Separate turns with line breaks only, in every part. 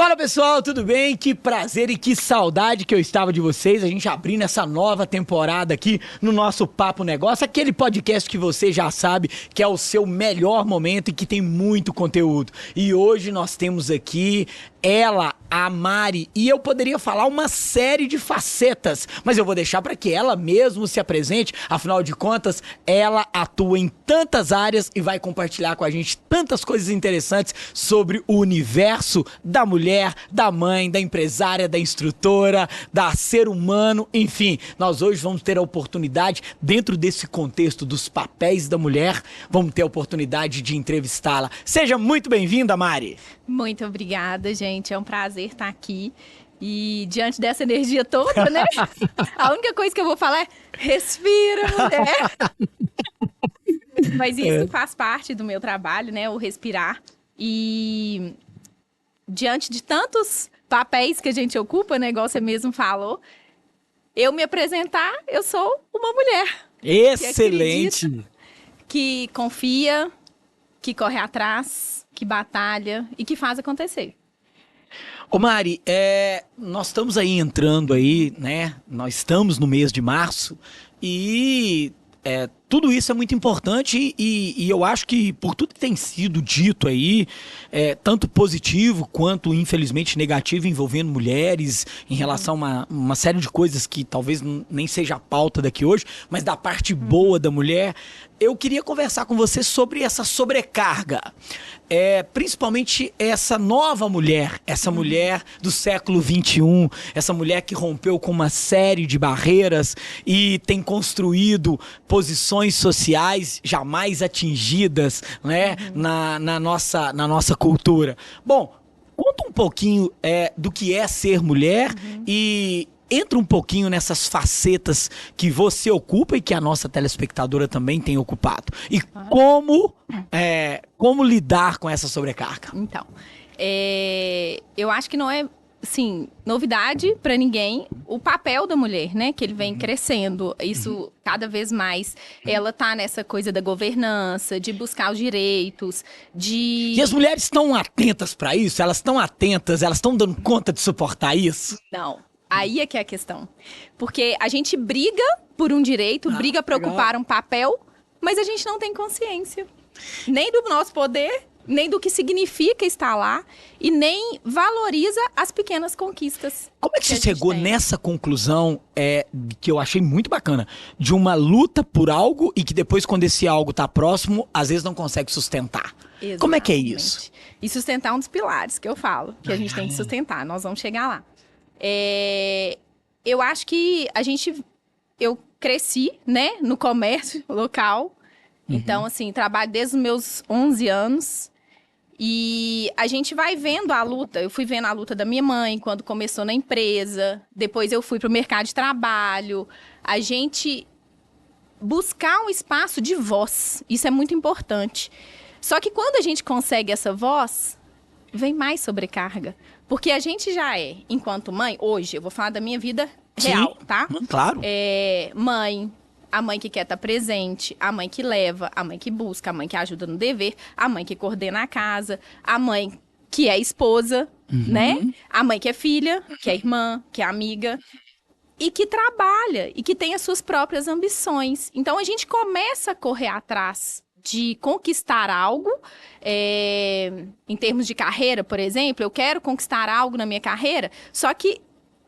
Fala pessoal, tudo bem? Que prazer e que saudade que eu estava de vocês. A gente abrindo essa nova temporada aqui no nosso Papo Negócio, aquele podcast que você já sabe que é o seu melhor momento e que tem muito conteúdo. E hoje nós temos aqui ela, a Mari, e eu poderia falar uma série de facetas, mas eu vou deixar para que ela mesmo se apresente. Afinal de contas, ela atua em tantas áreas e vai compartilhar com a gente tantas coisas interessantes sobre o universo da mulher, da mãe, da empresária, da instrutora, da ser humano, enfim. Nós hoje vamos ter a oportunidade, dentro desse contexto dos papéis da mulher, vamos ter a oportunidade de entrevistá-la. Seja muito bem-vinda, Mari.
Muito obrigada, gente. É um prazer estar aqui. E diante dessa energia toda, né? A única coisa que eu vou falar é respira, mulher. Mas isso faz parte do meu trabalho, né? O respirar. E diante de tantos papéis que a gente ocupa, né? Igual você mesmo falou, eu me apresentar, eu sou uma mulher.
Excelente!
Que acredita, que confia, que corre atrás, que batalha e que faz acontecer.
Ô Mari, nós estamos aí entrando aí, né? Nós estamos no mês de março e tudo isso é muito importante e eu acho que por tudo que tem sido dito aí, tanto positivo quanto infelizmente negativo envolvendo mulheres em relação a uma série de coisas que talvez nem seja a pauta daqui hoje, mas da parte boa da mulher, eu queria conversar com você sobre essa sobrecarga. Principalmente essa nova mulher, essa mulher do século XXI, essa mulher que rompeu com uma série de barreiras e tem construído posições sociais jamais atingidas, né, na nossa cultura. Bom, conta um pouquinho do que é ser mulher e entra um pouquinho nessas facetas que você ocupa e que a nossa telespectadora também tem ocupado. E como lidar com essa sobrecarga?
Então, eu acho que não é, assim, novidade para ninguém o papel da mulher, né? Que ele vem crescendo. Isso, cada vez mais, ela tá nessa coisa da governança, de buscar os direitos, de...
E as mulheres estão atentas para isso? Elas estão atentas? Elas estão dando conta de suportar isso?
Não. Aí é que é a questão. Porque a gente briga por um direito, briga para ocupar um papel, mas a gente não tem consciência. Nem do nosso poder, nem do que significa estar lá, e nem valoriza as pequenas conquistas.
Como é que você chegou nessa conclusão, que eu achei muito bacana, de uma luta por algo e que depois, quando esse algo está próximo, às vezes não consegue sustentar?
Exatamente.
Como é que é isso?
E sustentar um dos pilares que eu falo, que a gente tem que sustentar. Nós vamos chegar lá. Eu acho que eu cresci, né, no comércio local. Então, assim, trabalho desde os meus 11 anos. E a gente vai vendo a luta. Eu fui vendo a luta da minha mãe quando começou na empresa. Depois eu fui para o mercado de trabalho. A gente buscar um espaço de voz. Isso é muito importante. Só que quando a gente consegue essa voz, vem mais sobrecarga. Porque a gente já enquanto mãe, hoje, eu vou falar da minha vida real, tá?
Claro.
Mãe, a mãe que quer estar presente, a mãe que leva, a mãe que busca, a mãe que ajuda no dever, a mãe que coordena a casa, a mãe que é esposa, né? A mãe que é filha, que é irmã, que é amiga. E que trabalha, e que tem as suas próprias ambições. Então, a gente começa a correr atrás de conquistar algo, em termos de carreira, por exemplo, eu quero conquistar algo na minha carreira, só que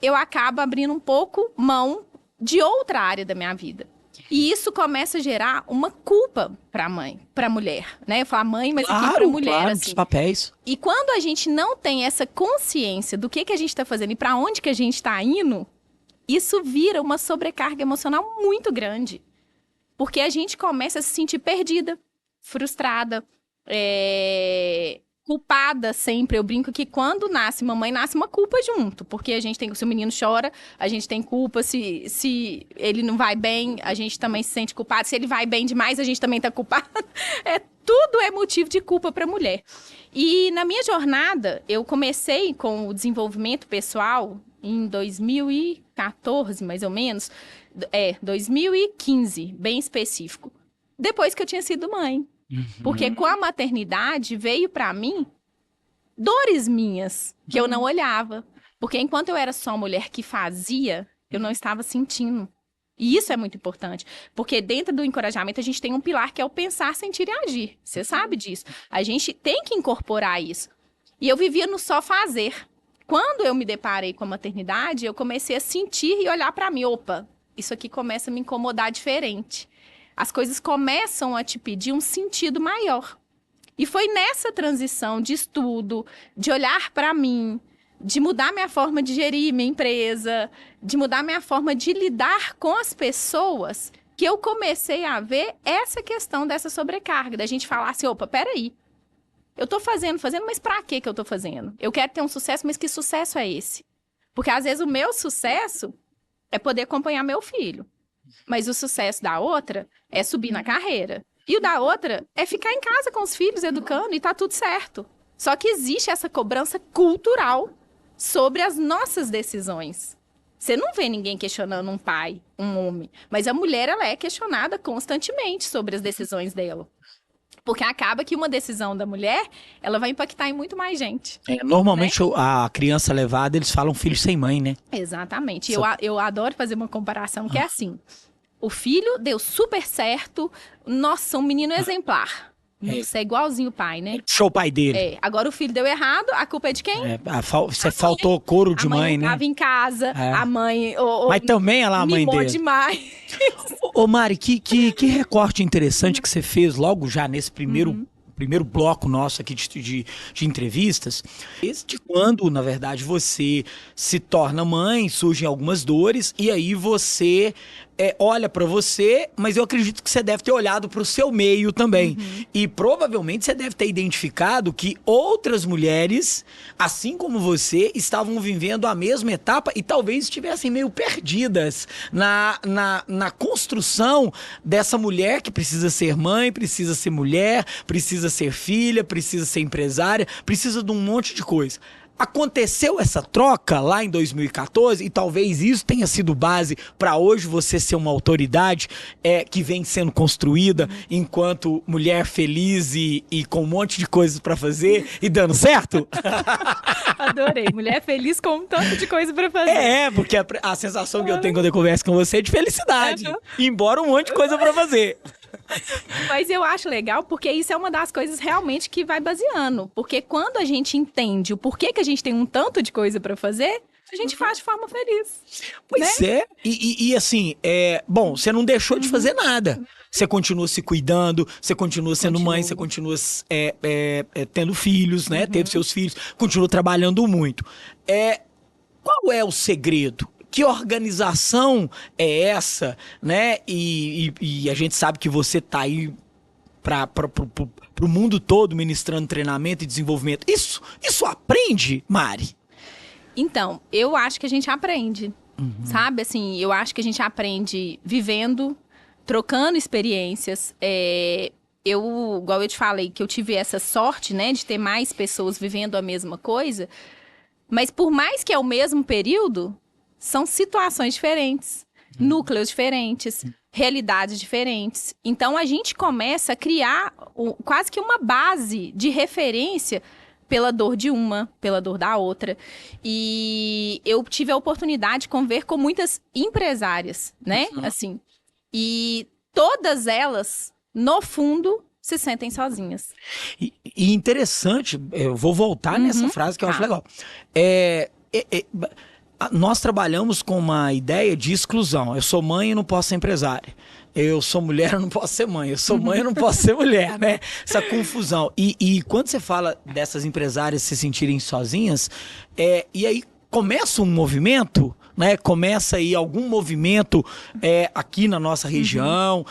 eu acabo abrindo um pouco mão de outra área da minha vida. E isso começa a gerar uma culpa para a mãe, para a mulher, né? Eu falo mãe, mas aqui para mulher,
claro,
assim.
dos papéis.
E quando a gente não tem essa consciência do que a gente está fazendo e para onde que a gente está indo, isso vira uma sobrecarga emocional muito grande. Porque a gente começa a se sentir perdida, frustrada, culpada sempre. Eu brinco que quando nasce mamãe, nasce uma culpa junto. Porque a gente tem, se o menino chora, a gente tem culpa. Se ele não vai bem, a gente também se sente culpado. Se ele vai bem demais, a gente também tá culpado. Tudo é motivo de culpa para a mulher. E na minha jornada, eu comecei com o desenvolvimento pessoal em 2014, mais ou menos. 2015, bem específico. Depois que eu tinha sido mãe. Porque com a maternidade veio para mim dores minhas que eu não olhava. Porque enquanto eu era só mulher que fazia, eu não estava sentindo. E isso é muito importante, porque dentro do encorajamento a gente tem um pilar que é o pensar, sentir e agir. Você sabe disso. A gente tem que incorporar isso. E eu vivia no só fazer. Quando eu me deparei com a maternidade, eu comecei a sentir e olhar para mim. Opa, isso aqui começa a me incomodar diferente. As coisas começam a te pedir um sentido maior. E foi nessa transição de estudo, de olhar para mim, de mudar minha forma de gerir minha empresa, de mudar minha forma de lidar com as pessoas, que eu comecei a ver essa questão dessa sobrecarga, da gente falar assim, opa, peraí, eu tô fazendo, mas pra que eu tô fazendo? Eu quero ter um sucesso, mas que sucesso é esse? Porque às vezes o meu sucesso é poder acompanhar meu filho, mas o sucesso da outra é subir na carreira. E o da outra é ficar em casa com os filhos, educando, e tá tudo certo. Só que existe essa cobrança cultural sobre as nossas decisões. Você não vê ninguém questionando um pai, um homem, mas a mulher, ela é questionada constantemente sobre as decisões dela. Porque acaba que uma decisão da mulher, ela vai impactar em muito mais gente.
Normalmente a criança levada, eles falam filho sem mãe, né?
Exatamente. Eu adoro fazer uma comparação que é assim. O filho deu super certo, nossa, um menino exemplar. Você é igualzinho o pai, né?
Show o pai dele.
Agora o filho deu errado, a culpa é de quem?
Você faltou couro de mãe, né?
A mãe estava em casa, a mãe...
Mas também ela a mãe dele.
Demais.
Ô Mari, que recorte interessante que você fez logo já nesse primeiro bloco nosso aqui de entrevistas. Desde quando, na verdade, você se torna mãe, surgem algumas dores, e aí você olha pra você, mas eu acredito que você deve ter olhado pro seu meio também. E provavelmente você deve ter identificado que outras mulheres, assim como você, estavam vivendo a mesma etapa e talvez estivessem meio perdidas na construção dessa mulher que precisa ser mãe, precisa ser mulher, precisa ser filha, precisa ser empresária, precisa de um monte de coisa. Aconteceu essa troca lá em 2014 e talvez isso tenha sido base para hoje você ser uma autoridade que vem sendo construída enquanto mulher feliz e com um monte de coisas para fazer e dando certo?
Adorei. Mulher feliz com um tanto de coisa para fazer.
Porque a sensação que eu tenho quando eu converso com você é de felicidade. Embora um monte de coisa para fazer.
Mas eu acho legal porque isso é uma das coisas realmente que vai baseando. Porque quando a gente entende o porquê que a gente tem um tanto de coisa pra fazer, a gente faz de forma feliz.
Pois
né?
E assim, bom, você não deixou de fazer nada. Você continua se cuidando, você continua sendo mãe, você continua tendo filhos, né? Teve seus filhos, continua trabalhando muito. Qual é o segredo? Que organização é essa, né? E a gente sabe que você tá aí pro mundo todo ministrando treinamento e desenvolvimento. Isso aprende, Mari?
Então, eu acho que a gente aprende, sabe? Assim, eu acho que a gente aprende vivendo, trocando experiências. Igual eu te falei, que eu tive essa sorte, né? De ter mais pessoas vivendo a mesma coisa. Mas por mais que é o mesmo período... São situações diferentes, núcleos diferentes, realidades diferentes. Então, a gente começa a criar quase que uma base de referência pela dor de uma, pela dor da outra. E eu tive a oportunidade de conviver com muitas empresárias, né? Assim, e todas elas, no fundo, se sentem sozinhas.
E interessante, eu vou voltar nessa frase que eu acho legal. Nós trabalhamos com uma ideia de exclusão. Eu sou mãe e não posso ser empresária. Eu sou mulher, eu não posso ser mãe. Eu sou mãe, eu não posso ser mulher, né? Essa confusão. E quando você fala dessas empresárias se sentirem sozinhas, e aí começa um movimento, né? Começa aí algum movimento aqui na nossa região.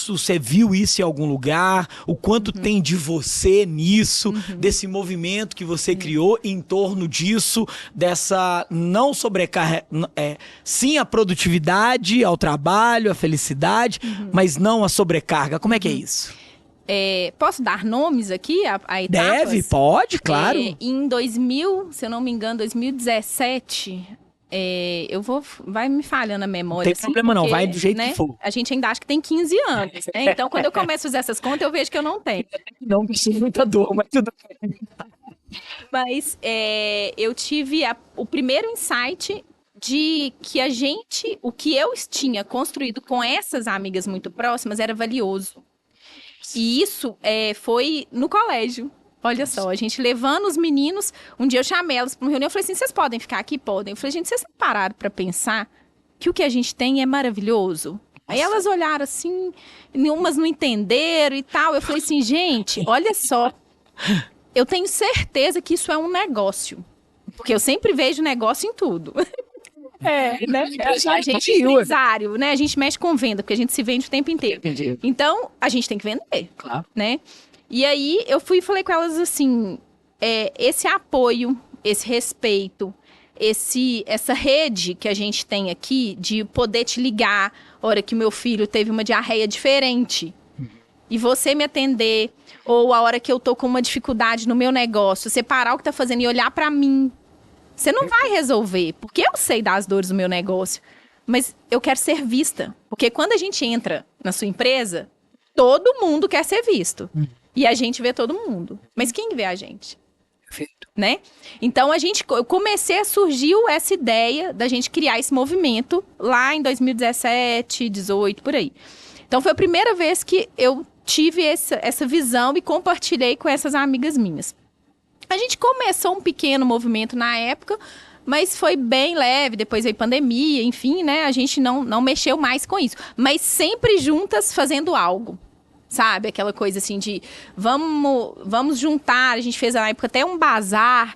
Você viu isso em algum lugar? O quanto tem de você nisso, desse movimento que você criou em torno disso, dessa não sobrecarga, sim a produtividade, ao trabalho, a felicidade, mas não a sobrecarga. Como é que é isso?
Posso dar nomes aqui a etapas?
Deve, pode, claro.
Em 2000, se eu não me engano, 2017... vai me falhando a memória.
Não tem problema não, vai do jeito que for.
A gente ainda acha que tem 15 anos, né? Então, quando eu começo a fazer essas contas, eu vejo que eu não tenho.
Não, preciso muita dor, mas tudo bem.
Mas eu tive o primeiro insight de que o que eu tinha construído com essas amigas muito próximas era valioso. E isso foi no colégio. Olha só, a gente levando os meninos. Um dia eu chamei elas para uma reunião, eu falei assim, vocês podem ficar aqui? Podem. Eu falei, gente, vocês pararam para pensar que o que a gente tem é maravilhoso? Aí elas olharam assim, umas não entenderam e tal. Eu falei assim, gente, olha só. Eu tenho certeza que isso é um negócio. Porque eu sempre vejo negócio em tudo. Né? A gente é empresário, né? A gente mexe com venda, porque a gente se vende o tempo inteiro.
Entendi.
Então, a gente tem que vender.
Claro.
Né? E aí, eu fui e falei com elas assim, esse apoio, esse respeito, essa rede que a gente tem aqui de poder te ligar a hora que o meu filho teve uma diarreia diferente e você me atender, ou a hora que eu tô com uma dificuldade no meu negócio, você parar o que tá fazendo e olhar pra mim. Você não vai resolver, porque eu sei das dores do meu negócio, mas eu quero ser vista. Porque quando a gente entra na sua empresa, todo mundo quer ser visto. E a gente vê todo mundo. Mas quem vê a gente?
Perfeito.
Né? Então, surgiu essa ideia da gente criar esse movimento lá em 2017, 18, por aí. Então, foi a primeira vez que eu tive essa visão e compartilhei com essas amigas minhas. A gente começou um pequeno movimento na época, mas foi bem leve, depois veio pandemia, enfim, né? A gente não mexeu mais com isso. Mas sempre juntas fazendo algo. Sabe? Aquela coisa assim de vamos juntar. A gente fez na época até um bazar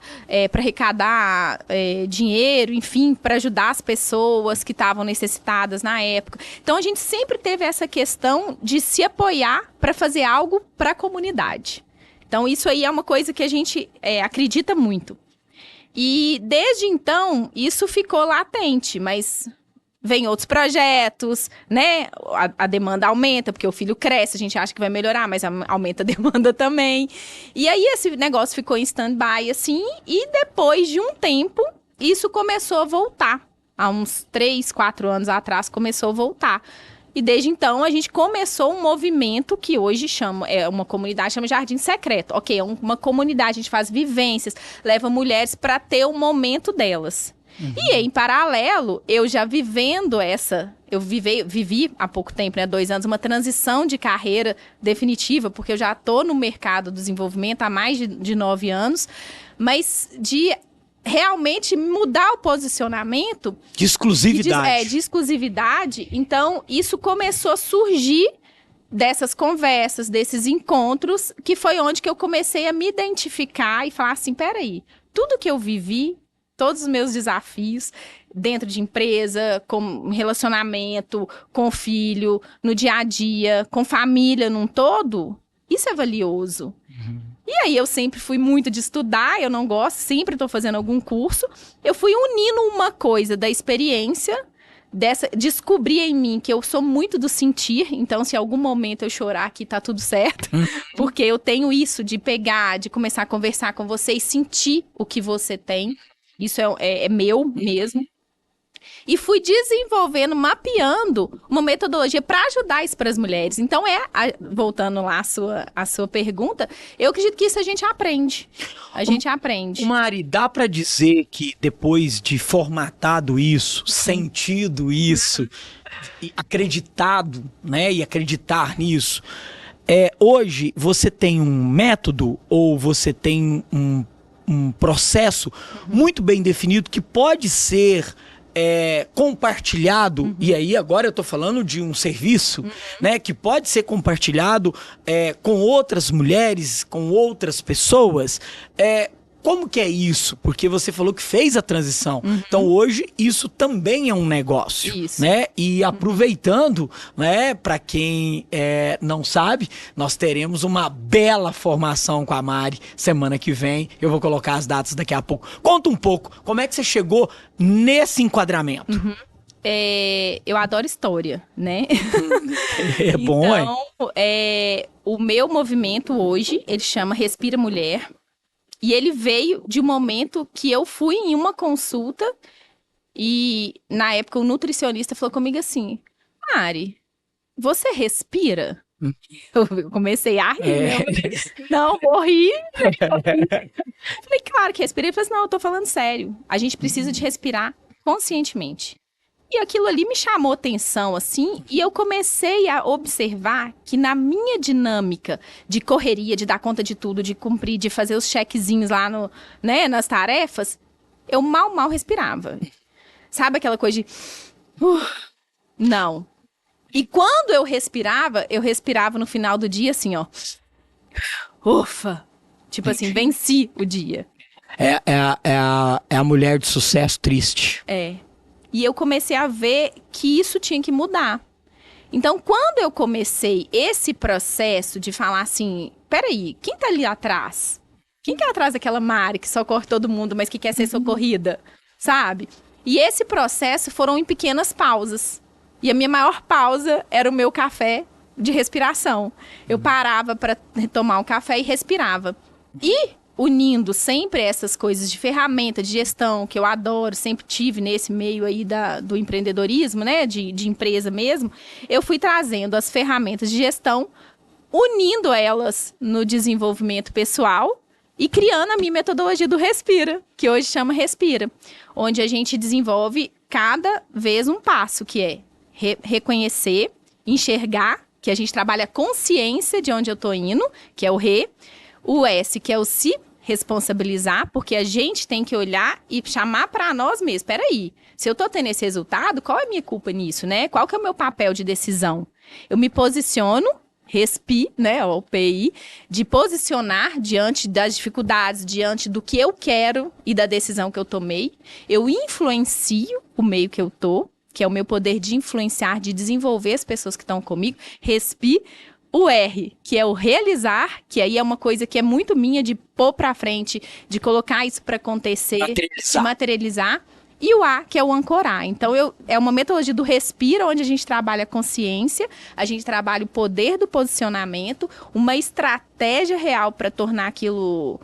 para arrecadar dinheiro, enfim, para ajudar as pessoas que estavam necessitadas na época. Então a gente sempre teve essa questão de se apoiar para fazer algo para a comunidade. Então isso aí é uma coisa que a gente acredita muito. E desde então isso ficou latente, mas vem outros projetos, né? A demanda aumenta, porque o filho cresce, a gente acha que vai melhorar, mas aumenta a demanda também. E aí esse negócio ficou em stand-by, assim, e depois de um tempo, isso começou a voltar. Há uns 3, 4 anos atrás, começou a voltar. E desde então, a gente começou um movimento que hoje uma comunidade, chama Jardim Secreto. Ok, é uma comunidade, a gente faz vivências, leva mulheres para ter o momento delas. E em paralelo, eu já vivi há pouco tempo, né, 2 anos, uma transição de carreira definitiva, porque eu já estou no mercado do desenvolvimento há mais de 9 anos, mas de realmente mudar o posicionamento.
De exclusividade.
De exclusividade. Então, isso começou a surgir dessas conversas, desses encontros, que foi onde que eu comecei a me identificar e falar assim, peraí, tudo que eu vivi, todos os meus desafios dentro de empresa, com relacionamento, com filho, no dia a dia, com família num todo, isso é valioso. E aí eu sempre fui muito de estudar, eu não gosto, sempre estou fazendo algum curso. Eu fui unindo uma coisa da experiência, descobri em mim que eu sou muito do sentir, então se em algum momento eu chorar aqui tá tudo certo, porque eu tenho isso de pegar, de começar a conversar com você e sentir o que você tem. Isso é meu mesmo. E fui desenvolvendo, mapeando uma metodologia para ajudar isso para as mulheres. Então, voltando lá à sua pergunta, eu acredito que isso a gente aprende. A gente aprende.
Mari, dá para dizer que depois de formatado isso, sentido isso, e acreditado, né, e acreditar nisso, hoje você tem um método ou você tem um processo muito bem definido que pode ser compartilhado, e aí agora eu tô falando de um serviço, né, que pode ser compartilhado com outras mulheres, com outras pessoas. Como que é isso? Porque você falou que fez a transição. Então hoje isso também é um negócio, né? E aproveitando, né, para quem não sabe, nós teremos uma bela formação com a Mari semana que vem. Eu vou colocar as datas daqui a pouco. Conta um pouco, como é que você chegou nesse enquadramento?
Eu adoro história, né?
É bom,
então, o meu movimento hoje, ele chama Respira Mulher. E ele veio de um momento que eu fui em uma consulta e, na época, o nutricionista falou comigo assim, Mari, você respira? Eu comecei a rir, né? Não, morri. Falei, claro que respirei. Falei assim, não, eu tô falando sério. A gente precisa de respirar conscientemente. E aquilo ali me chamou atenção, assim, e eu comecei a observar que na minha dinâmica de correria, de dar conta de tudo, de cumprir, de fazer os checkzinhos lá nas tarefas, eu mal respirava. Sabe aquela coisa de... não. E quando eu respirava no final do dia, assim, ó. Ufa! Tipo assim, venci o dia.
É a mulher de sucesso triste.
É. E eu comecei a ver que isso tinha que mudar. Então, quando eu comecei esse processo de falar assim, peraí, quem tá ali atrás? Quem que é atrás daquela Mari que socorre todo mundo, mas que quer ser socorrida? Sabe? E esse processo foram em pequenas pausas. E a minha maior pausa era o meu café de respiração. Eu parava para tomar um café e respirava. E unindo sempre essas coisas de ferramenta, de gestão, que eu adoro, sempre tive nesse meio aí do empreendedorismo, né, de empresa mesmo, eu fui trazendo as ferramentas de gestão, unindo elas no desenvolvimento pessoal e criando a minha metodologia do Respira, que hoje chama Respira, onde a gente desenvolve cada vez um passo, que é reconhecer, enxergar, que a gente trabalha a consciência de onde eu tô indo, que é o Re, o S, que é o se responsabilizar, porque a gente tem que olhar e chamar para nós mesmos. Peraí, se eu tô tendo esse resultado, qual é a minha culpa nisso, né? Qual que é o meu papel de decisão? Eu me posiciono, RESPI, né, o PI, de posicionar diante das dificuldades, diante do que eu quero e da decisão que eu tomei. Eu influencio o meio que eu tô, que é o meu poder de influenciar, de desenvolver as pessoas que estão comigo. RESPI. O R, que é o realizar, que aí é uma coisa que é muito minha de pôr pra frente, de colocar isso pra acontecer, de materializar. E o A, que é o ancorar. Então, é uma metodologia do Respira, onde a gente trabalha a consciência, a gente trabalha o poder do posicionamento, uma estratégia real para tornar aquilo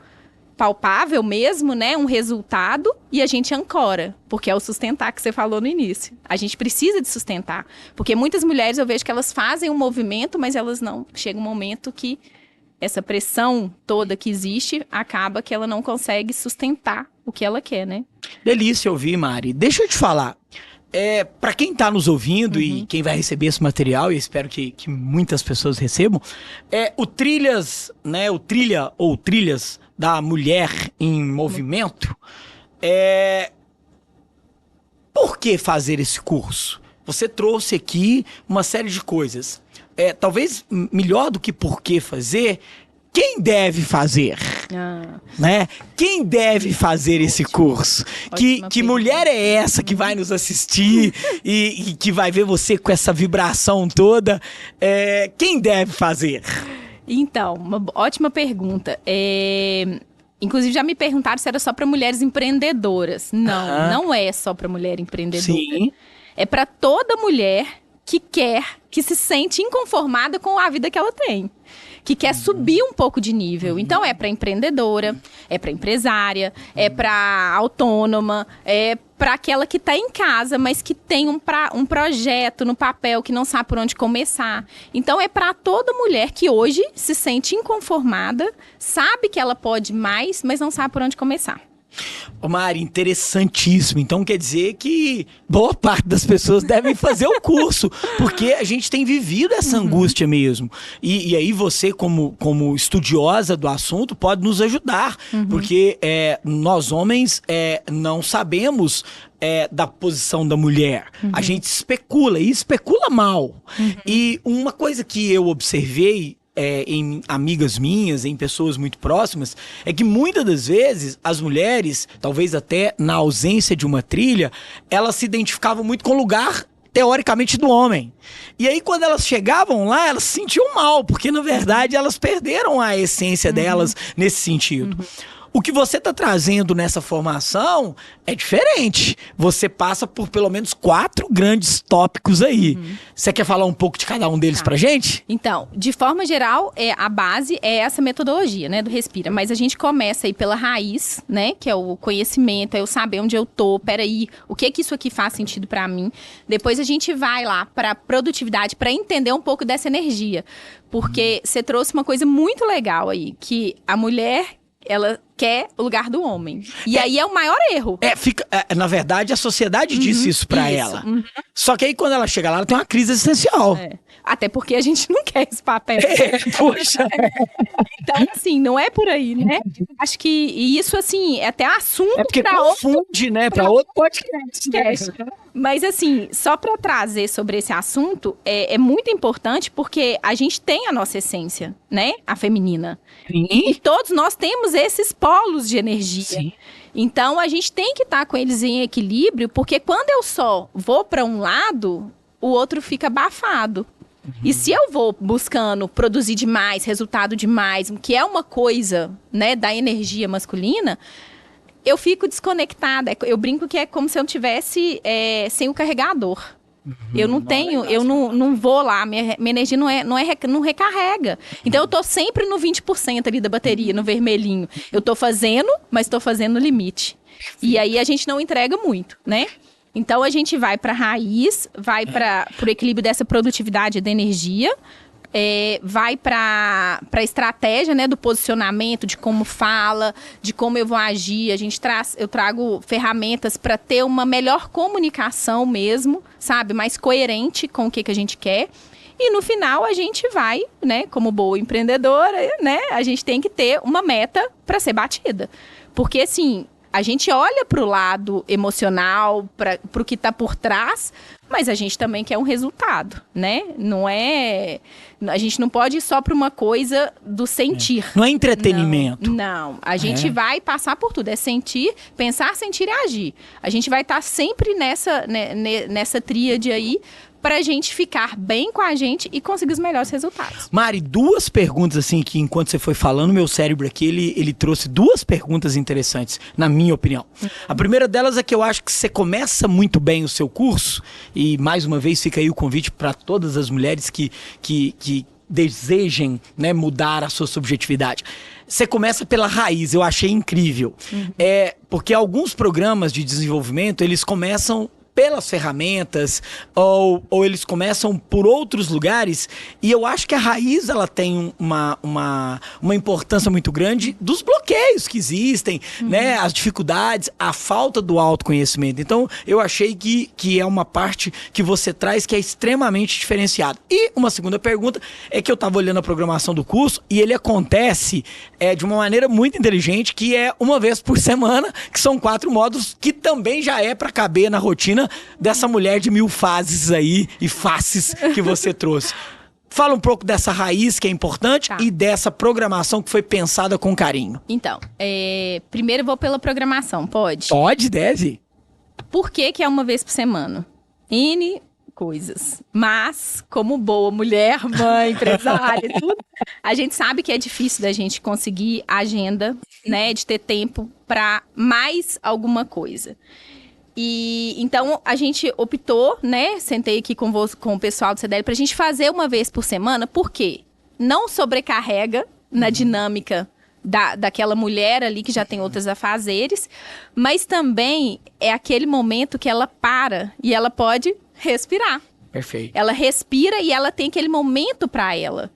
palpável mesmo, né? Um resultado, e a gente ancora, porque é o sustentar que você falou no início. A gente precisa de sustentar, porque muitas mulheres eu vejo que elas fazem um movimento, mas elas não. Chega um momento que essa pressão toda que existe acaba que ela não consegue sustentar o que ela quer, né?
Delícia ouvir, Mari. Deixa eu te falar. Para quem está nos ouvindo e quem vai receber esse material, e espero que muitas pessoas recebam, o Trilhas, né? O Trilha ou Trilhas da Mulher em Movimento. Por que fazer esse curso? Você trouxe aqui uma série de coisas. Talvez melhor do que por que fazer, quem deve fazer? Né? Quem deve fazer esse curso? Que mulher é essa que vai nos assistir e que vai ver você com essa vibração toda? Quem deve fazer?
Então, uma ótima pergunta. Inclusive, já me perguntaram se era só para mulheres empreendedoras. Não, não é só para mulher empreendedora.
Sim.
É para toda mulher que se sente inconformada com a vida que ela tem. Que quer subir um pouco de nível. Então, é para empreendedora, é para empresária, é para autônoma, é para aquela que está em casa, mas que tem um projeto no papel, que não sabe por onde começar. Então, é para toda mulher que hoje se sente inconformada, sabe que ela pode mais, mas não sabe por onde começar.
Ô Mari, interessantíssimo. Então quer dizer que boa parte das pessoas devem fazer o curso, porque a gente tem vivido essa angústia mesmo. E aí você, como estudiosa do assunto, pode nos ajudar, porque nós homens não sabemos da posição da mulher. A gente especula, e especula mal. E uma coisa que eu observei em amigas minhas, em pessoas muito próximas, é que muitas das vezes as mulheres, talvez até na ausência de uma trilha, elas se identificavam muito com o lugar, teoricamente, do homem. E aí, quando elas chegavam lá, elas se sentiam mal, porque, na verdade, elas perderam a essência delas nesse sentido. O que você tá trazendo nessa formação é diferente. Você passa por pelo menos 4 grandes tópicos aí. Você quer falar um pouco de cada um deles pra gente?
Então, de forma geral, a base é essa metodologia, né, do Respira. Mas a gente começa aí pela raiz, né, que é o conhecimento, é eu saber onde eu tô, peraí, o que isso aqui faz sentido pra mim. Depois a gente vai lá pra produtividade, pra entender um pouco dessa energia. Porque você trouxe uma coisa muito legal aí, que a mulher, ela quer o lugar do homem. E aí é o maior erro.
Na verdade, a sociedade disse isso pra ela. Só que aí, quando ela chega lá, ela tem uma crise existencial.
Até porque a gente não quer esse papel.
Poxa.
Então, assim, não é por aí, né? Acho que isso, assim, é até assunto
porque
pra
confunde, né? Pra outro podcast.
Mas, assim, só pra trazer sobre esse assunto, é muito importante porque a gente tem a nossa essência, né? A feminina.
Sim.
E todos nós temos esses polos de energia.
Sim.
Então, a gente tem que estar com eles em equilíbrio, porque quando eu só vou pra um lado, o outro fica abafado. E se eu vou buscando produzir demais, resultado demais, que é uma coisa, né, da energia masculina, eu fico desconectada. Eu brinco que é como se eu tivesse sem o carregador. Eu não tenho, eu não vou lá, minha energia não recarrega. Então eu tô sempre no 20% ali da bateria, no vermelhinho. Eu tô fazendo, mas tô fazendo no limite. E aí a gente não entrega muito, né? Então a gente vai para a raiz, vai para o equilíbrio dessa produtividade da energia, vai para a estratégia, né, do posicionamento, de como fala, de como eu vou agir. Eu trago ferramentas para ter uma melhor comunicação mesmo, sabe, mais coerente com o que a gente quer. E no final a gente vai, né, como boa empreendedora, né, a gente tem que ter uma meta para ser batida. Porque assim, a gente olha para o lado emocional, para o que está por trás, mas a gente também quer um resultado, né? Não é... A gente não pode ir só para uma coisa do sentir.
Não é entretenimento.
Não. A gente vai passar por tudo. É sentir, pensar, sentir e agir. A gente vai estar sempre nessa tríade aí, pra gente ficar bem com a gente e conseguir os melhores resultados.
Mari, 2 perguntas assim que enquanto você foi falando, meu cérebro aqui, ele trouxe 2 perguntas interessantes, na minha opinião. A primeira delas é que eu acho que você começa muito bem o seu curso, e mais uma vez fica aí o convite para todas as mulheres que desejem, né, mudar a sua subjetividade. Você começa pela raiz, eu achei incrível. Porque alguns programas de desenvolvimento, eles começam pelas ferramentas, ou eles começam por outros lugares, e eu acho que a raiz ela tem uma importância muito grande dos bloqueios que existem, né, as dificuldades, a falta do autoconhecimento. Então, eu achei que é uma parte que você traz que é extremamente diferenciada. E uma segunda pergunta é que eu estava olhando a programação do curso, e ele acontece de uma maneira muito inteligente, que é uma vez por semana, que são 4 módulos, que também já é para caber na rotina dessa mulher de 1000 fases aí e faces que você trouxe. Fala um pouco dessa raiz que é importante e dessa programação que foi pensada com carinho.
Então, primeiro eu vou pela programação, pode?
Pode, deve.
Por que é uma vez por semana? N coisas. Mas, como boa mulher, mãe, empresária, tudo, a gente sabe que é difícil da gente conseguir agenda, né, de ter tempo para mais alguma coisa. E então a gente optou, né? Sentei aqui com o pessoal do CDL pra gente fazer uma vez por semana, porque não sobrecarrega na dinâmica daquela mulher ali que já tem outros afazeres, mas também é aquele momento que ela para e ela pode respirar.
Perfeito.
Ela respira e ela tem aquele momento para ela.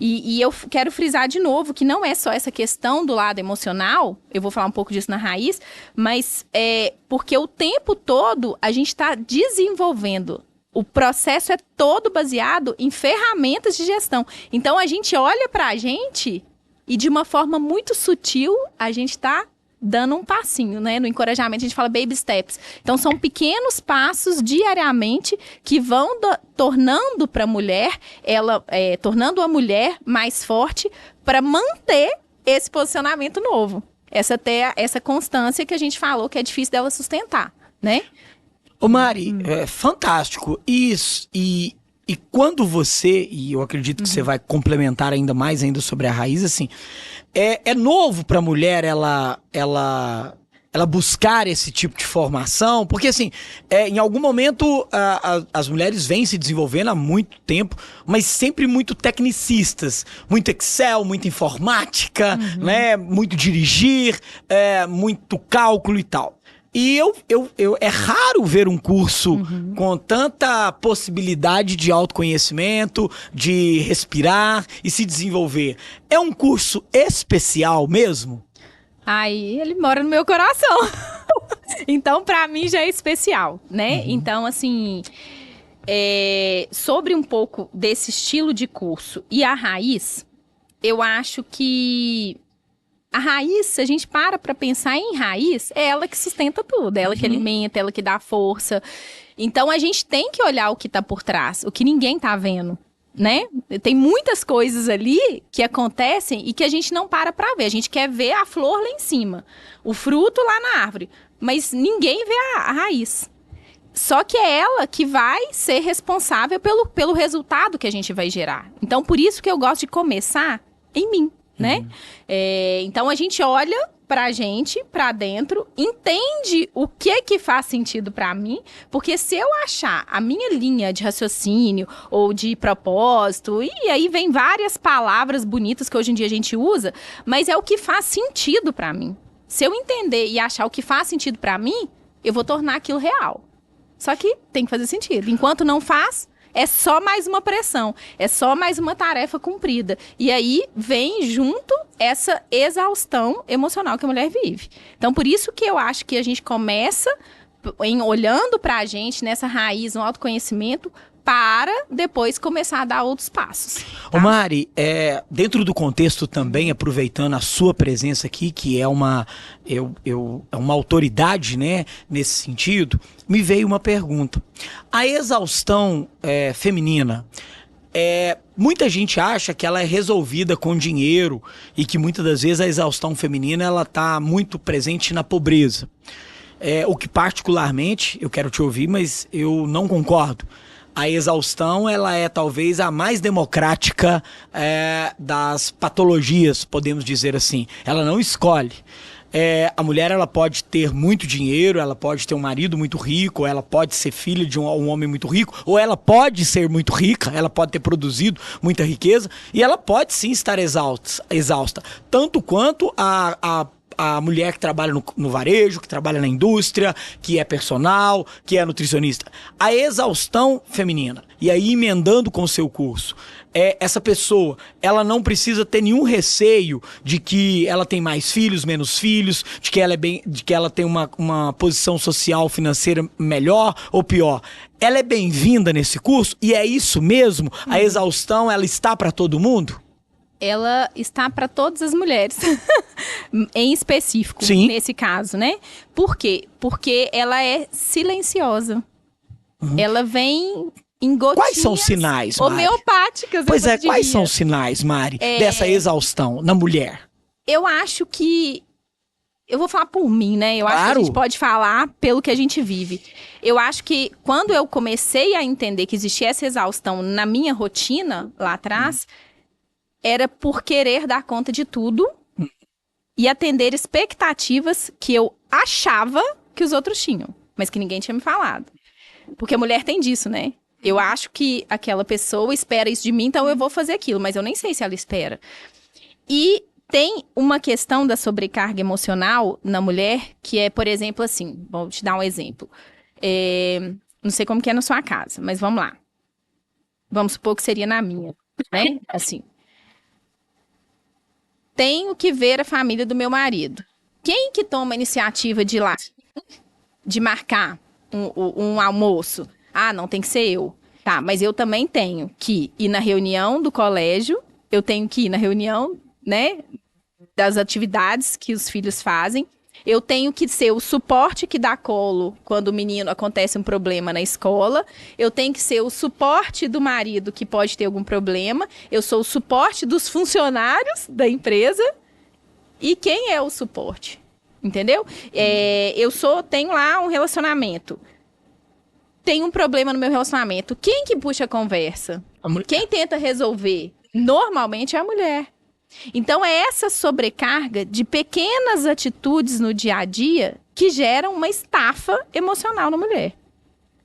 E eu quero frisar de novo que não é só essa questão do lado emocional, eu vou falar um pouco disso na raiz, mas porque o tempo todo a gente está desenvolvendo. O processo é todo baseado em ferramentas de gestão. Então a gente olha para a gente e de uma forma muito sutil a gente está dando um passinho, né? No encorajamento a gente fala baby steps. Então são pequenos passos diariamente que vão tornando para a mulher, tornando a mulher mais forte para manter esse posicionamento novo. Essa constância que a gente falou que é difícil dela sustentar, né?
Ô Mari, fantástico. Isso, e E quando você, e eu acredito que você vai complementar ainda mais ainda sobre a raiz, assim, é novo para a mulher ela buscar esse tipo de formação? Porque, assim, em algum momento as mulheres vêm se desenvolvendo há muito tempo, mas sempre muito tecnicistas. Muito Excel, muita informática, né? Muito dirigir, muito cálculo e tal. E é raro ver um curso com tanta possibilidade de autoconhecimento, de respirar e se desenvolver. É um curso especial mesmo?
Aí ele mora no meu coração. Então, pra mim, já é especial, né? Então, assim, sobre um pouco desse estilo de curso e a raiz, eu acho que a raiz, se a gente para pensar em raiz, é ela que sustenta tudo, é ela que alimenta, é ela que dá força. Então, a gente tem que olhar o que tá por trás, o que ninguém tá vendo, né? Tem muitas coisas ali que acontecem e que a gente não para ver. A gente quer ver a flor lá em cima, o fruto lá na árvore, mas ninguém vê a raiz. Só que é ela que vai ser responsável pelo resultado que a gente vai gerar. Então, por isso que eu gosto de começar em mim, né? Então, a gente olha pra gente, pra dentro, entende o que faz sentido pra mim, porque se eu achar a minha linha de raciocínio ou de propósito, e aí vem várias palavras bonitas que hoje em dia a gente usa, mas é o que faz sentido pra mim. Se eu entender e achar o que faz sentido pra mim, eu vou tornar aquilo real. Só que tem que fazer sentido. Enquanto não faz, é só mais uma pressão, é só mais uma tarefa cumprida. E aí vem junto essa exaustão emocional que a mulher vive. Então, por isso que eu acho que a gente começa olhando pra gente nessa raiz, no autoconhecimento, para depois começar a dar outros passos. Tá?
Ô Mari, dentro do contexto também, aproveitando a sua presença aqui, que é uma autoridade, né, nesse sentido, me veio uma pergunta. A exaustão feminina, muita gente acha que ela é resolvida com dinheiro e que muitas das vezes a exaustão feminina ela está muito presente na pobreza. O que particularmente, eu quero te ouvir, mas eu não concordo. A exaustão, ela é talvez a mais democrática das patologias, podemos dizer assim. Ela não escolhe. A mulher, ela pode ter muito dinheiro, ela pode ter um marido muito rico, ela pode ser filha de um homem muito rico, ou ela pode ser muito rica, ela pode ter produzido muita riqueza, e ela pode sim estar exausta. Tanto quanto a mulher que trabalha no varejo, que trabalha na indústria, que é personal, que é nutricionista. A exaustão feminina, e aí emendando com o seu curso, essa pessoa, ela não precisa ter nenhum receio de que ela tem mais filhos, menos filhos, de que ela tem uma posição social, financeira melhor ou pior. Ela é bem-vinda nesse curso? E é isso mesmo? A exaustão, ela está para todo mundo?
Ela está para todas as mulheres, em específico,
Sim.
Nesse caso, né? Por quê? Porque ela é silenciosa. Ela vem em gotinhas
Quais são os sinais, Mari?
Homeopáticas.
Pois quais são os sinais, Mari, dessa exaustão na mulher?
Eu acho que... Eu vou falar por mim, né? Eu acho que a gente pode falar pelo que a gente vive. Eu acho que quando eu comecei a entender que existia essa exaustão na minha rotina, lá atrás... era por querer dar conta de tudo e atender expectativas que eu achava que os outros tinham, mas que ninguém tinha me falado. Porque a mulher tem disso, né? Eu acho que aquela pessoa espera isso de mim, então eu vou fazer aquilo, mas eu nem sei se ela espera. E tem uma questão da sobrecarga emocional na mulher, que é, por exemplo, assim, vou te dar um exemplo. Não sei como que é na sua casa, mas vamos lá. Vamos supor que seria na minha, né? Assim... Tenho que ver a família do meu marido. Quem que toma a iniciativa de ir lá? De marcar um almoço? Ah, não, tem que ser eu. Tá, mas eu também tenho que ir na reunião do colégio, eu tenho que ir na reunião, né, das atividades que os filhos fazem. Eu tenho que ser o suporte que dá colo quando o menino acontece um problema na escola. Eu tenho que ser o suporte do marido que pode ter algum problema. Eu sou o suporte dos funcionários da empresa. E quem é o suporte? Entendeu? Eu tenho lá um relacionamento. tem um problema no meu relacionamento, quem que puxa a conversa? Quem tenta resolver? Normalmente é a mulher. Então, é essa sobrecarga de pequenas atitudes no dia a dia que geram uma estafa emocional na mulher.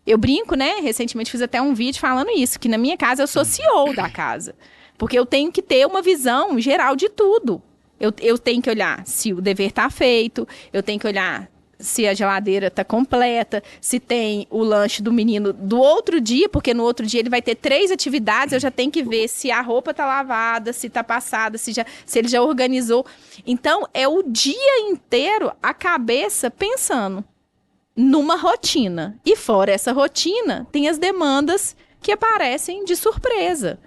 Eu brinco, né? Recentemente fiz até um vídeo falando isso, que na minha casa eu sou CEO da casa. Porque eu tenho que ter uma visão geral de tudo. Eu tenho que olhar se o dever está feito, eu tenho que olhar se a geladeira está completa, se tem o lanche do menino do outro dia, porque no outro dia ele vai ter 3 atividades, eu já tenho que ver se a roupa está lavada, se está passada, se ele já organizou. Então, é o dia inteiro a cabeça pensando numa rotina. E fora essa rotina, tem as demandas que aparecem de surpresa.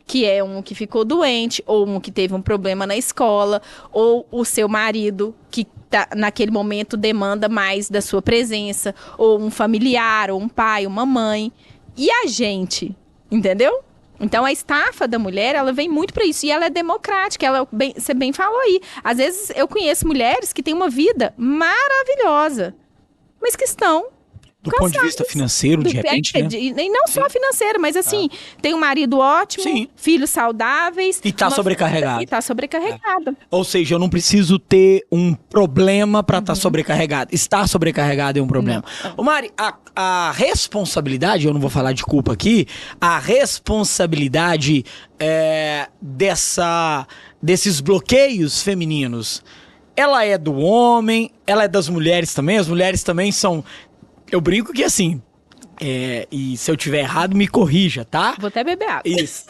Que é um que ficou doente, ou um que teve um problema na escola, ou o seu marido que naquele momento demanda mais da sua presença, ou um familiar, ou um pai, uma mãe. E a gente, entendeu? Então, a estafa da mulher, ela vem muito para isso. E ela é democrática, você bem falou aí. Às vezes, eu conheço mulheres que têm uma vida maravilhosa, mas que estão
do ponto de vista financeiro, de repente, né?
E não só financeiro, mas assim, tem um marido ótimo,
Sim.
filhos saudáveis.
E tá sobrecarregado.
E tá sobrecarregada.
Ou seja, eu não preciso ter um problema para estar sobrecarregado. Estar sobrecarregado é um problema. Ô Mari, a responsabilidade, eu não vou falar de culpa aqui, a responsabilidade desses bloqueios femininos, ela é do homem, ela é das mulheres também, as mulheres também são... Eu brinco que assim, e se eu tiver errado, me corrija, tá?
Vou até beber água.
Isso.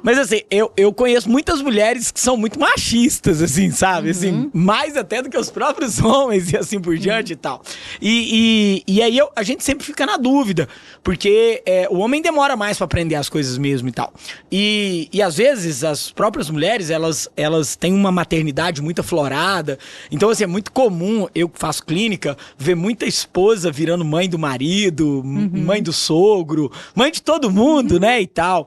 Mas assim, eu conheço muitas mulheres que são muito machistas, assim, sabe? Assim, mais até do que os próprios homens e assim por diante e tal. E aí a gente sempre fica na dúvida, porque o homem demora mais pra aprender as coisas mesmo e tal. E às vezes as próprias mulheres, elas têm uma maternidade muito aflorada. Então, assim, é muito comum, eu que faço clínica, ver muita esposa virando mãe do marido, mãe do sogro, mãe de todo mundo, né, e tal.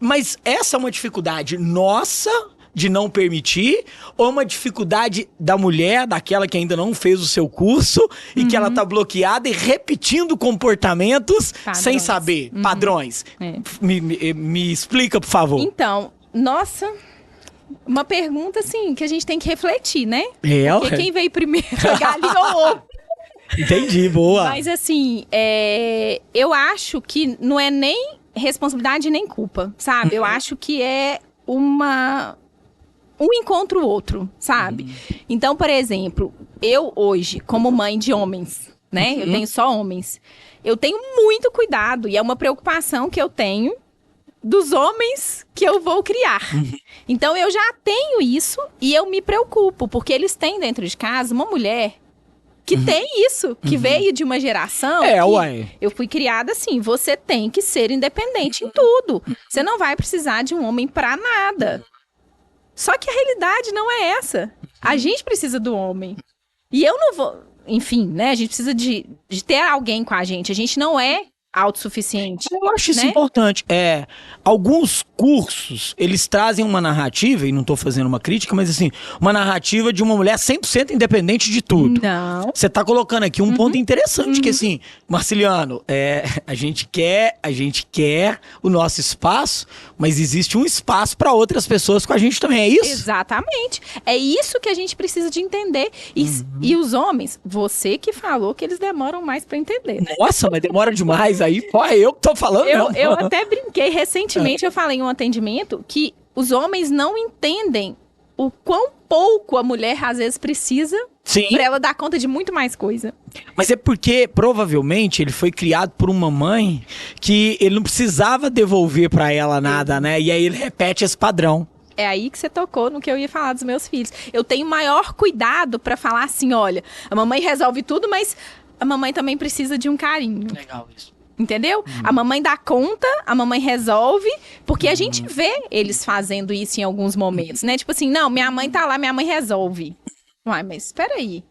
Mas essa é uma dificuldade nossa de não permitir, ou uma dificuldade da mulher, daquela que ainda não fez o seu curso e que ela tá bloqueada e repetindo comportamentos sem saber, padrões. Me explica, por favor.
Então, nossa... Uma pergunta, assim, que a gente tem que refletir, né? Porque quem veio primeiro, a galinha ou o ovo?
Entendi, boa.
Mas assim, eu acho que não é nem responsabilidade nem culpa, sabe? Eu acho que é um encontro outro, sabe? Então, por exemplo, eu hoje, como mãe de homens, né? Eu tenho só homens. Eu tenho muito cuidado e é uma preocupação que eu tenho dos homens que eu vou criar. Então, eu já tenho isso e eu me preocupo, porque eles têm dentro de casa uma mulher que tem isso, que veio de uma geração
uai.
Eu fui criada assim, você tem que ser independente em tudo. Você não vai precisar de um homem pra nada. Só que a realidade não é essa. A gente precisa do homem. E eu não vou... Enfim, né? A gente precisa de ter alguém com a gente não é autossuficiente.
Eu acho isso importante. Alguns cursos, eles trazem uma narrativa, e não tô fazendo uma crítica, mas assim, uma narrativa de uma mulher 100% independente de tudo.
Não.
Você tá colocando aqui um ponto interessante, que assim, Marciliano, a gente quer o nosso espaço, mas existe um espaço para outras pessoas com a gente também, é isso?
Exatamente. É isso que a gente precisa de entender. E os homens, você que falou que eles demoram mais para entender, né?
Nossa, mas demora demais. Aí, pô, é eu que tô falando,
eu até brinquei recentemente, eu falei em um atendimento que os homens não entendem o quão pouco a mulher às vezes precisa pra ela dar conta de muito mais coisa.
Mas é porque, provavelmente, ele foi criado por uma mãe que ele não precisava devolver pra ela nada, né? E aí ele repete esse padrão.
É aí que você tocou no que eu ia falar dos meus filhos. Eu tenho maior cuidado pra falar assim, olha, a mamãe resolve tudo, mas a mamãe também precisa de um carinho.
Legal isso.
Entendeu? A mamãe dá conta, a mamãe resolve, porque a gente vê eles fazendo isso em alguns momentos, né? Tipo assim, não, minha mãe tá lá, minha mãe resolve. Uai, mas espera aí.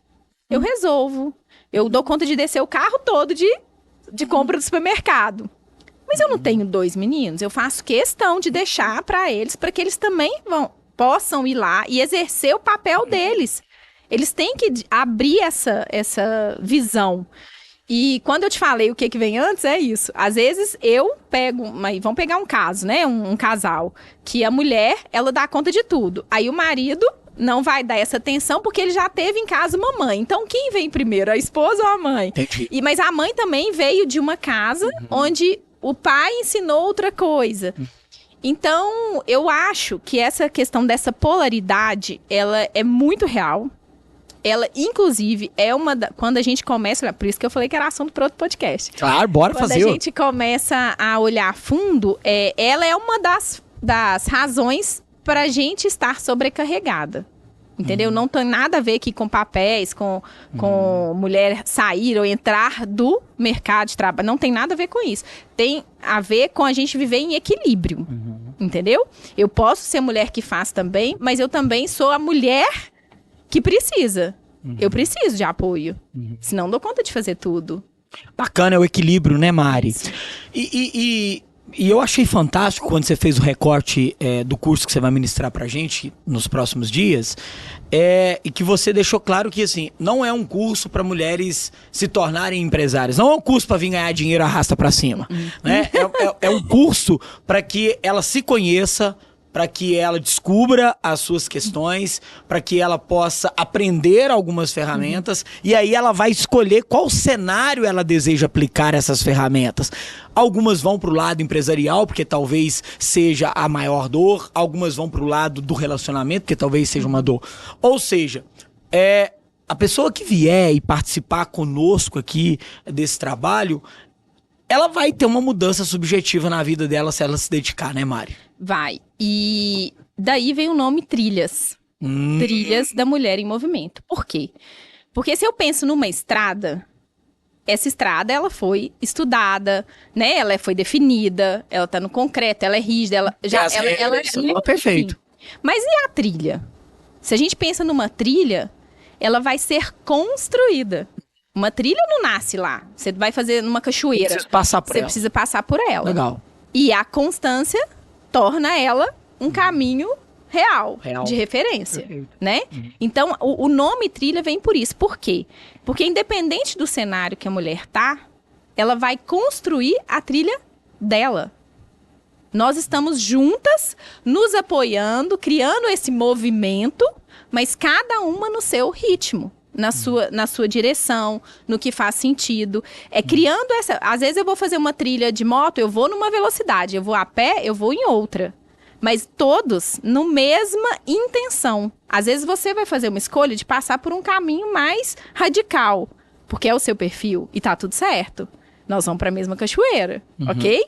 Eu resolvo. Eu dou conta de descer o carro todo de compra do supermercado. Mas eu não tenho 2 meninos. Eu faço questão de deixar pra eles, para que eles também possam ir lá e exercer o papel deles. Eles têm que abrir essa visão. E quando eu te falei o que vem antes, é isso. Às vezes eu pego, mas vamos pegar um caso, né? Um casal, que a mulher, ela dá conta de tudo. Aí o marido não vai dar essa atenção porque ele já teve em casa uma mãe. Então quem vem primeiro, a esposa ou a mãe?
Entendi.
Mas a mãe também veio de uma casa onde o pai ensinou outra coisa. Então eu acho que essa questão dessa polaridade, ela é muito real. Ela, inclusive, é quando a gente começa... Por isso que eu falei que era assunto para outro podcast.
Claro, bora
Quando
fazer.
a gente começa a olhar a fundo, ela é uma das razões para a gente estar sobrecarregada. Entendeu? Não tem nada a ver aqui com papéis, com mulher sair ou entrar do mercado de trabalho. Não tem nada a ver com isso. Tem a ver com a gente viver em equilíbrio. Entendeu? Eu posso ser mulher que faz também, mas eu também sou a mulher que precisa. Eu preciso de apoio. Senão não dou conta de fazer tudo.
Bacana, é o equilíbrio, né, Mari? E eu achei fantástico quando você fez o recorte do curso que você vai ministrar pra gente nos próximos dias, e que você deixou claro que, assim, não é um curso para mulheres se tornarem empresárias, não é um curso para vir ganhar dinheiro arrasta pra cima, né? É um curso para que ela se conheça, para que ela descubra as suas questões, para que ela possa aprender algumas ferramentas, e aí ela vai escolher qual cenário ela deseja aplicar essas ferramentas. Algumas vão para o lado empresarial, porque talvez seja a maior dor, algumas vão para o lado do relacionamento, porque talvez seja uma dor. Ou seja, a pessoa que vier e participar conosco aqui desse trabalho, ela vai ter uma mudança subjetiva na vida dela se ela se dedicar, né, Mari?
Vai. E daí vem o nome Trilhas. Trilhas da Mulher em Movimento. Por quê? Porque se eu penso numa estrada, essa estrada, ela foi estudada, né? Ela foi definida, ela tá no concreto, ela é rígida, ela
é perfeito.
Mas e a trilha? Se a gente pensa numa trilha, ela vai ser construída. Uma trilha não nasce lá. Você vai fazer numa cachoeira.
Você precisa passar por ela.
Legal. E a constância torna ela um caminho real. De referência. Perfeito. Né? Então, o nome trilha vem por isso. Por quê? Porque independente do cenário que a mulher tá, ela vai construir a trilha dela. Nós estamos juntas, nos apoiando, criando esse movimento, mas cada uma no seu ritmo. Na sua direção, no que faz sentido. Criando essa... Às vezes eu vou fazer uma trilha de moto, eu vou numa velocidade. Eu vou a pé, eu vou em outra. Mas todos na mesma intenção. Às vezes você vai fazer uma escolha de passar por um caminho mais radical. Porque é o seu perfil e tá tudo certo. Nós vamos para a mesma cachoeira, ok?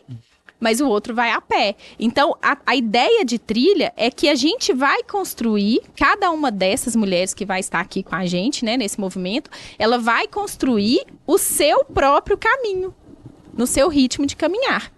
Mas o outro vai a pé. Então, a ideia de trilha é que a gente vai construir, cada uma dessas mulheres que vai estar aqui com a gente, né, nesse movimento, ela vai construir o seu próprio caminho, no seu ritmo de caminhar,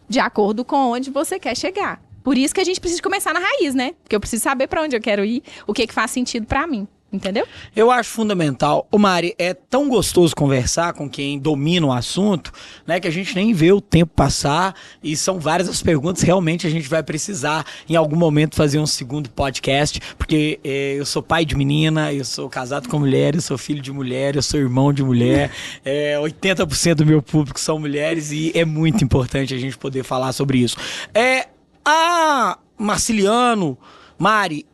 de acordo com onde você quer chegar. Por isso que a gente precisa começar na raiz, né? Porque eu preciso saber para onde eu quero ir, o que faz sentido para mim. Entendeu?
Eu acho fundamental. Ô Mari, é tão gostoso conversar com quem domina o assunto, né, que a gente nem vê o tempo passar, e são várias as perguntas. Realmente a gente vai precisar em algum momento fazer um segundo podcast, porque eu sou pai de menina, eu sou casado com mulher, eu sou filho de mulher, eu sou irmão de mulher, 80% do meu público são mulheres, e é muito importante a gente poder falar sobre isso. Marciliano, Mari,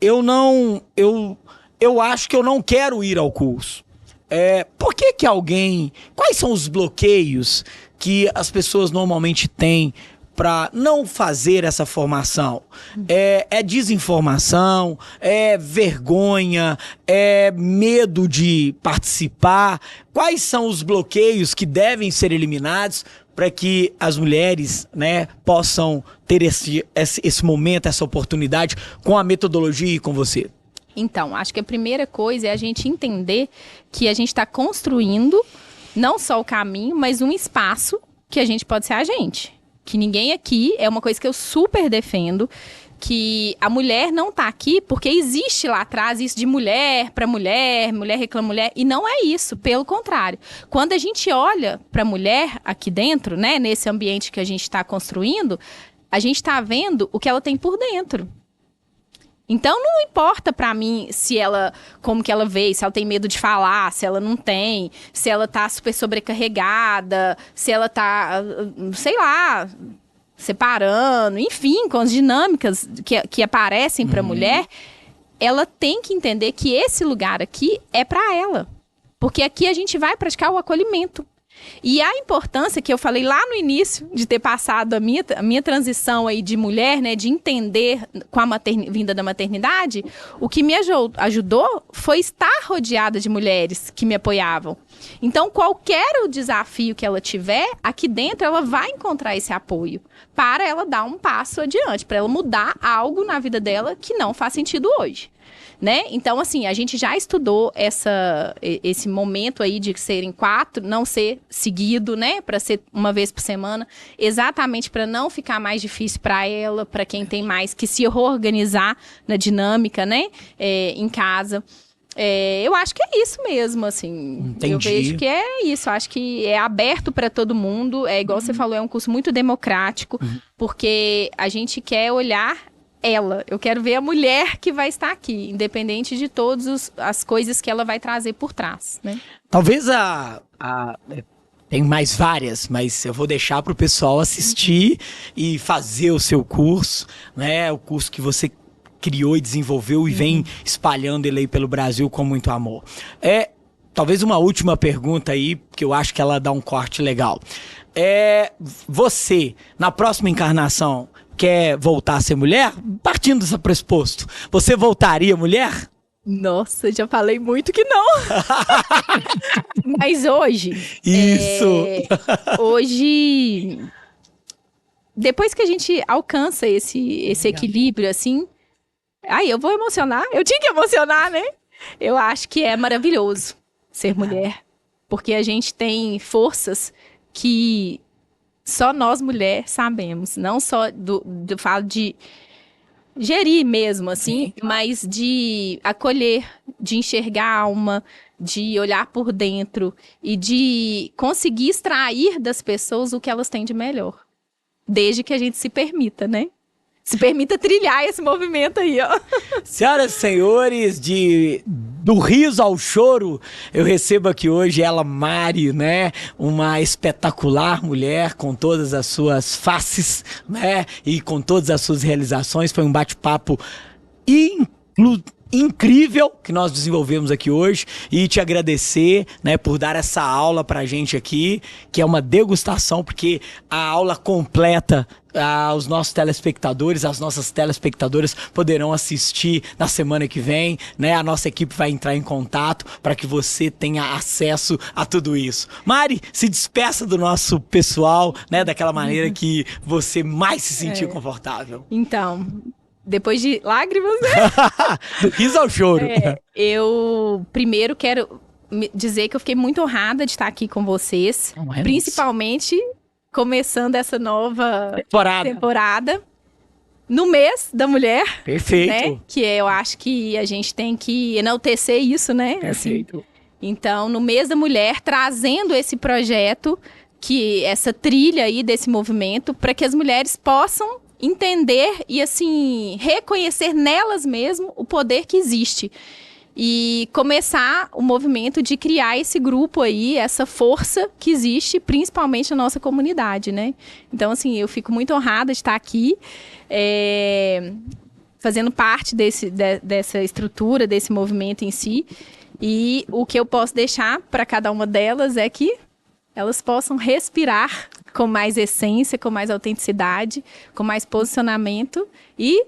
eu acho que eu não quero ir ao curso. Por que quais são os bloqueios que as pessoas normalmente têm para não fazer essa formação? É desinformação? É vergonha? É medo de participar? Quais são os bloqueios que devem ser eliminados para que as mulheres, né, possam ter esse momento, essa oportunidade com a metodologia e com você?
Então, acho que a primeira coisa é a gente entender que a gente está construindo não só o caminho, mas um espaço que a gente pode ser a gente. Que ninguém aqui, é uma coisa que eu super defendo, que a mulher não tá aqui porque existe lá atrás isso de mulher para mulher, mulher reclama mulher, e não é isso, pelo contrário. Quando a gente olha para a mulher aqui dentro, né, nesse ambiente que a gente está construindo, a gente está vendo o que ela tem por dentro. Então não importa pra mim se ela, como que ela veio, se ela tem medo de falar, se ela não tem, se ela tá super sobrecarregada, se ela tá, sei lá, separando, enfim, com as dinâmicas que aparecem pra mulher, ela tem que entender que esse lugar aqui é pra ela. Porque aqui a gente vai praticar o acolhimento. E a importância que eu falei lá no início, de ter passado a minha transição aí de mulher, né, de entender com a vinda da maternidade, o que me ajudou foi estar rodeada de mulheres que me apoiavam. Então, qualquer o desafio que ela tiver, aqui dentro ela vai encontrar esse apoio para ela dar um passo adiante, para ela mudar algo na vida dela que não faz sentido hoje. Né? Então, assim, a gente já estudou esse momento aí de serem 4, não ser seguido, né? Para ser uma vez por semana, exatamente para não ficar mais difícil para ela, para quem tem mais que se reorganizar na dinâmica, né? Em casa. Eu acho que é isso mesmo, assim.
Entendi.
Eu vejo que é isso. Eu acho que é aberto para todo mundo. É igual você falou, é um curso muito democrático, porque a gente quer olhar eu quero ver a mulher que vai estar aqui, independente de todas as coisas que ela vai trazer por trás, né?
Talvez tem mais várias, mas eu vou deixar para o pessoal assistir e fazer o seu curso, né? O curso que você criou e desenvolveu e vem espalhando ele aí pelo Brasil com muito amor. Talvez uma última pergunta aí, que eu acho que ela dá um corte legal. Você, na próxima encarnação, quer voltar a ser mulher? Partindo desse pressuposto, você voltaria mulher?
Nossa, já falei muito que não. Mas hoje...
Isso!
Hoje, depois que a gente alcança esse equilíbrio, assim... Ai, eu vou emocionar. Eu tinha que emocionar, né? Eu acho que é maravilhoso ser mulher. Porque a gente tem forças que só nós, mulher, sabemos. Não só do fato de gerir mesmo, assim, mas de acolher, de enxergar a alma, de olhar por dentro e de conseguir extrair das pessoas o que elas têm de melhor. Desde que a gente se permita, né? Se permita trilhar esse movimento aí, ó.
Senhoras e senhores, do riso ao choro, eu recebo aqui hoje ela, Mari, né? Uma espetacular mulher com todas as suas faces, né? E com todas as suas realizações. Foi um bate-papo incrível que nós desenvolvemos aqui hoje e te agradecer, né, por dar essa aula pra gente aqui, que é uma degustação, porque a aula completa os nossos telespectadores, as nossas telespectadoras poderão assistir na semana que vem, né? A nossa equipe vai entrar em contato para que você tenha acesso a tudo isso. Mari, se despeça do nosso pessoal, né, daquela maneira que você mais se sentiu confortável.
Então, depois de lágrimas, né?
Do riso ao choro.
Eu primeiro quero dizer que eu fiquei muito honrada de estar aqui com vocês, principalmente começando essa nova temporada no mês da mulher.
Perfeito.
Né? Que eu acho que a gente tem que enaltecer isso, né?
Perfeito.
Assim, então, no mês da mulher, trazendo esse projeto, essa trilha aí desse movimento, para que as mulheres possam entender e, assim, reconhecer nelas mesmo o poder que existe. E começar o movimento de criar esse grupo aí, essa força que existe, principalmente na nossa comunidade, né? Então, assim, eu fico muito honrada de estar aqui, fazendo parte dessa estrutura, desse movimento em si. E o que eu posso deixar para cada uma delas é que elas possam respirar com mais essência, com mais autenticidade, com mais posicionamento e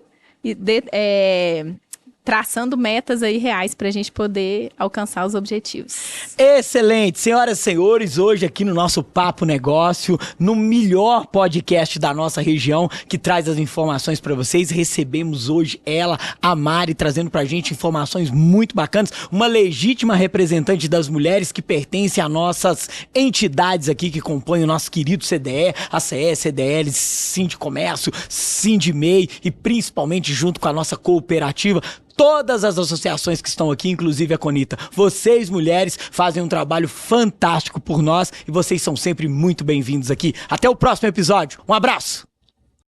traçando metas aí reais para a gente poder alcançar os objetivos.
Excelente! Senhoras e senhores, hoje aqui no nosso Papo Negócio, no melhor podcast da nossa região, que traz as informações para vocês, recebemos hoje ela, a Mari, trazendo pra gente informações muito bacanas, uma legítima representante das mulheres que pertence a nossas entidades aqui que compõem o nosso querido CDE, a CE, CDL, Sindicomércio, Sindimei e principalmente junto com a nossa cooperativa, todas as associações que estão aqui, inclusive a Conita. Vocês, mulheres, fazem um trabalho fantástico por nós e vocês são sempre muito bem-vindos aqui. Até o próximo episódio. Um abraço!